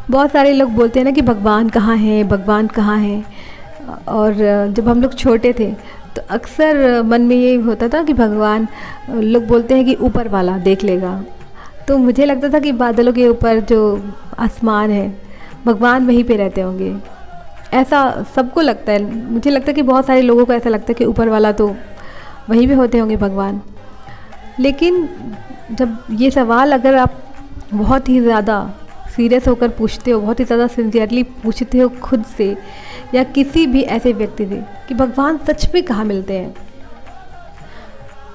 बहुत सारे लोग बोलते हैं ना कि भगवान कहाँ है, भगवान कहाँ है। और जब हम लोग छोटे थे तो अक्सर मन में ये होता था कि भगवान, लोग बोलते हैं कि ऊपर वाला देख लेगा। तो मुझे लगता था कि बादलों के ऊपर जो आसमान है, भगवान वहीं पे रहते होंगे। ऐसा सबको लगता है, मुझे लगता है कि बहुत सारे लोगों को ऐसा लगता है कि ऊपर वाला तो वहीं पे होते होंगे भगवान। लेकिन जब ये सवाल अगर आप बहुत ही ज़्यादा सीरियस होकर पूछते हो, बहुत ही ज़्यादा सिंसियरली पूछते हो खुद से या किसी भी ऐसे व्यक्ति से कि भगवान सच में कहाँ मिलते हैं,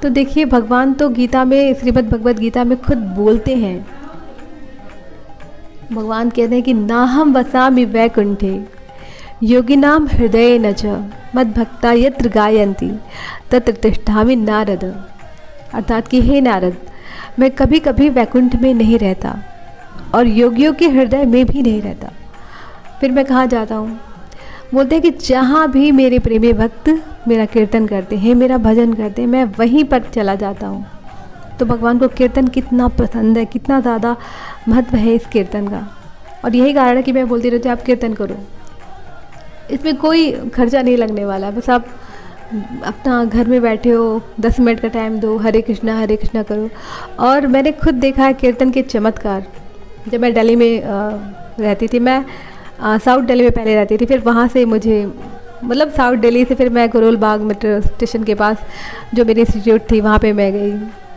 तो देखिए भगवान तो गीता में, श्रीमद् भगवद गीता में खुद बोलते हैं। भगवान कहते हैं कि नाहम वसामि वैकुंठे योगिनाम हृदय न च मद्भक्ता यत्र गायन्ति तत्र तिष्ठामि नारद। अर्थात कि हे नारद, मैं कभी कभी वैकुंठ में नहीं रहता और योगियों के हृदय में भी नहीं रहता, फिर मैं कहाँ जाता हूँ? बोलते हैं कि जहाँ भी मेरे प्रेमी भक्त मेरा कीर्तन करते हैं, मेरा भजन करते हैं, मैं वहीं पर चला जाता हूँ। तो भगवान को कीर्तन कितना पसंद है, कितना ज़्यादा महत्व है इस कीर्तन का। और यही कारण है कि मैं बोलती रहती हूँ आप कीर्तन करो, इसमें कोई खर्चा नहीं लगने वाला है। बस आप अपना घर में बैठे हो, 10 मिनट का टाइम दो, हरे कृष्णा करो। और मैंने खुद देखा है कीर्तन के चमत्कार। जब मैं दिल्ली में रहती थी, मैं साउथ दिल्ली में पहले रहती थी, फिर वहाँ से मुझे मतलब साउथ दिल्ली से फिर मैं करोल बाग मेट्रो स्टेशन के पास जो मेरी इंस्टीट्यूट थी वहाँ पे मैं गई।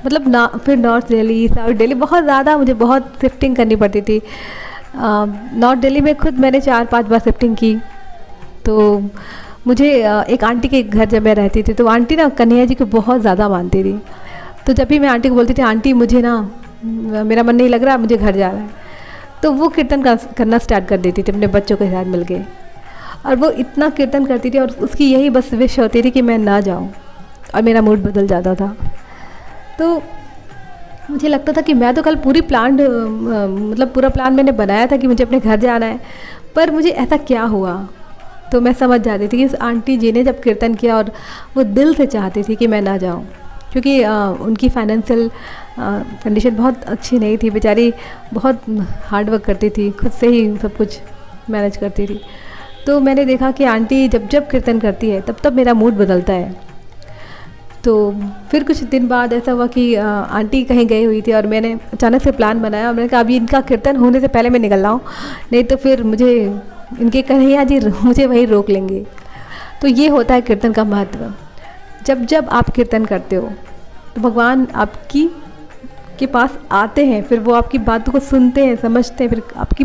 मतलब ना फिर नॉर्थ दिल्ली, साउथ दिल्ली, बहुत ज़्यादा मुझे बहुत शिफ्टिंग करनी पड़ती थी। नॉर्थ दिल्ली में खुद मैंने 4-5 बार शिफ्टिंग की। तो मुझे एक आंटी के घर जब मैं रहती थी तो आंटी ना कन्हैया जी को बहुत ज़्यादा मानती थी। तो जब भी मैं आंटी को बोलती थी आंटी मुझे ना मेरा मन नहीं लग रहा, मुझे घर जाना है, तो वो कीर्तन करना स्टार्ट कर देती थी अपने बच्चों के साथ मिलके। और वो इतना कीर्तन करती थी और उसकी यही बस विश होती थी कि मैं ना जाऊँ, और मेरा मूड बदल जाता था। तो मुझे लगता था कि मैं तो कल पूरी मतलब पूरा प्लान मैंने बनाया था कि मुझे अपने घर जाना है, पर मुझे ऐसा क्या हुआ। तो मैं समझ जाती थी कि उस आंटी जी ने जब कीर्तन किया और वो दिल से चाहती थी कि मैं ना जाऊँ, क्योंकि उनकी फाइनेंशियल कंडीशन बहुत अच्छी नहीं थी, बेचारी बहुत हार्ड वर्क करती थी, खुद से ही सब कुछ मैनेज करती थी। तो मैंने देखा कि आंटी जब जब कीर्तन करती है तब तब मेरा मूड बदलता है। तो फिर कुछ दिन बाद ऐसा हुआ कि आंटी कहीं गई हुई थी और मैंने अचानक से प्लान बनाया और मैंने कहा अभी इनका कीर्तन होने से पहले मैं निकल रहा हूँ, नहीं तो फिर मुझे इनके कन्हैया जी मुझे वहीं रोक लेंगे। तो ये होता है कीर्तन का महत्व। जब जब आप कीर्तन करते हो तो भगवान आपकी के पास आते हैं, फिर वो आपकी बातों को सुनते हैं, समझते हैं, फिर आपकी